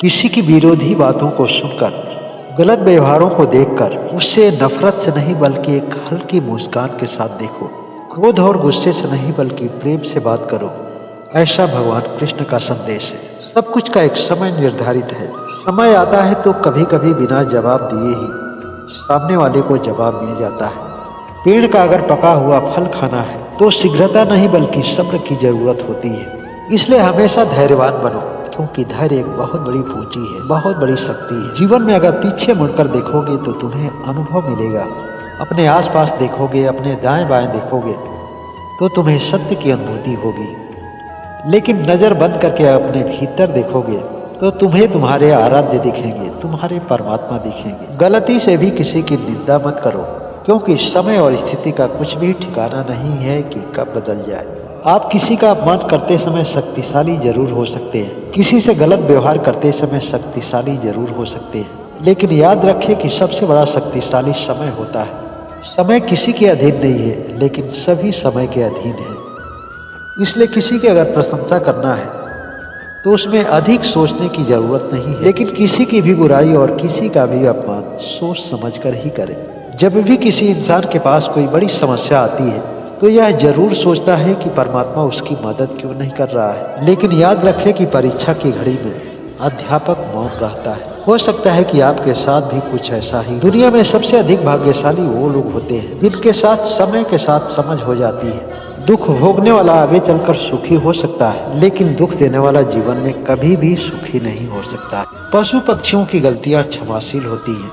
किसी की विरोधी बातों को सुनकर, गलत व्यवहारों को देखकर उससे नफरत से नहीं बल्कि एक हल्की मुस्कान के साथ देखो। क्रोध और गुस्से से नहीं बल्कि प्रेम से बात करो। ऐसा भगवान कृष्ण का संदेश है। सब कुछ का एक समय निर्धारित है। समय आता है तो कभी कभी बिना जवाब दिए ही सामने वाले को जवाब मिल जाता है। पेड़ का अगर पका हुआ फल खाना है तो शीघ्रता नहीं बल्कि सब्र की जरूरत होती है। इसलिए हमेशा धैर्यवान बनो, क्योंकि धैर्य एक बहुत बड़ी पूंजी है, बहुत बड़ी शक्ति है। जीवन में अगर पीछे मुड़कर देखोगे तो तुम्हें अनुभव मिलेगा। अपने आसपास देखोगे, अपने दाएं बाएं देखोगे तो तुम्हें सत्य की अनुभूति होगी। लेकिन नजर बंद करके अपने भीतर देखोगे तो तुम्हें तुम्हारे आराध्य दिखेंगे, तुम्हारे परमात्मा दिखेंगे। गलती से भी किसी की निंदा मत करो, क्योंकि समय और स्थिति का कुछ भी ठिकाना नहीं है कि कब बदल जाए। आप किसी का अपमान करते समय शक्तिशाली जरूर हो सकते हैं, किसी से गलत व्यवहार करते समय शक्तिशाली जरूर हो सकते हैं, लेकिन याद रखें कि सबसे बड़ा शक्तिशाली समय होता है। समय किसी के अधीन नहीं है, लेकिन सभी समय के अधीन है। इसलिए किसी की अगर प्रशंसा करना है तो उसमें अधिक सोचने की जरूरत नहीं है, लेकिन किसी की भी बुराई और किसी का भी अपमान सोच समझकर ही करें। जब भी किसी इंसान के पास कोई बड़ी समस्या आती है तो यह जरूर सोचता है कि परमात्मा उसकी मदद क्यों नहीं कर रहा है। लेकिन याद रखें कि परीक्षा की घड़ी में अध्यापक मौन रहता है। हो सकता है कि आपके साथ भी कुछ ऐसा ही। दुनिया में सबसे अधिक भाग्यशाली वो लोग होते हैं जिनके साथ समय के साथ समझ हो जाती है। दुख भोगने वाला आगे चलकर सुखी हो सकता है, लेकिन दुख देने वाला जीवन में कभी भी सुखी नहीं हो सकता। पशु पक्षियों की गलतियां क्षमाशील होती हैं,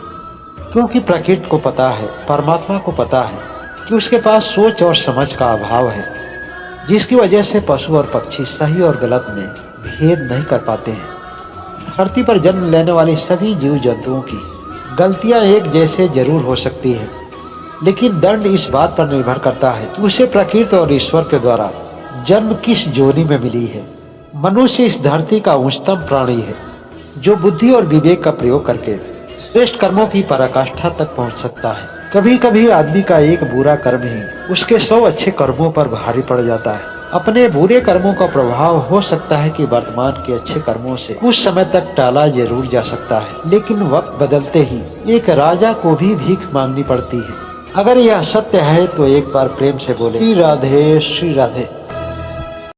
क्योंकि प्रकृति को पता है, परमात्मा को पता है कि उसके पास सोच और समझ का अभाव है, जिसकी वजह से पशु और पक्षी सही और गलत में भेद नहीं कर पाते हैं। धरती पर जन्म लेने वाले सभी जीव जंतुओं की गलतियां एक जैसे जरूर हो सकती है, लेकिन दंड इस बात पर निर्भर करता है कि उसे प्रकृति और ईश्वर के द्वारा जन्म किस जोनी में मिली है। मनुष्य इस धरती का उच्चतम प्राणी है, जो बुद्धि और विवेक का प्रयोग करके श्रेष्ठ कर्मों की पराकाष्ठा तक पहुंच सकता है। कभी कभी आदमी का एक बुरा कर्म ही उसके 100 अच्छे कर्मों पर भारी पड़ जाता है। अपने बुरे कर्मों का प्रभाव हो सकता है कि वर्तमान के अच्छे कर्मों से कुछ समय तक टाला जरूर जा सकता है, लेकिन वक्त बदलते ही एक राजा को भी भीख मांगनी पड़ती है। अगर यह सत्य है तो एक बार प्रेम से बोले श्री राधे श्री राधे।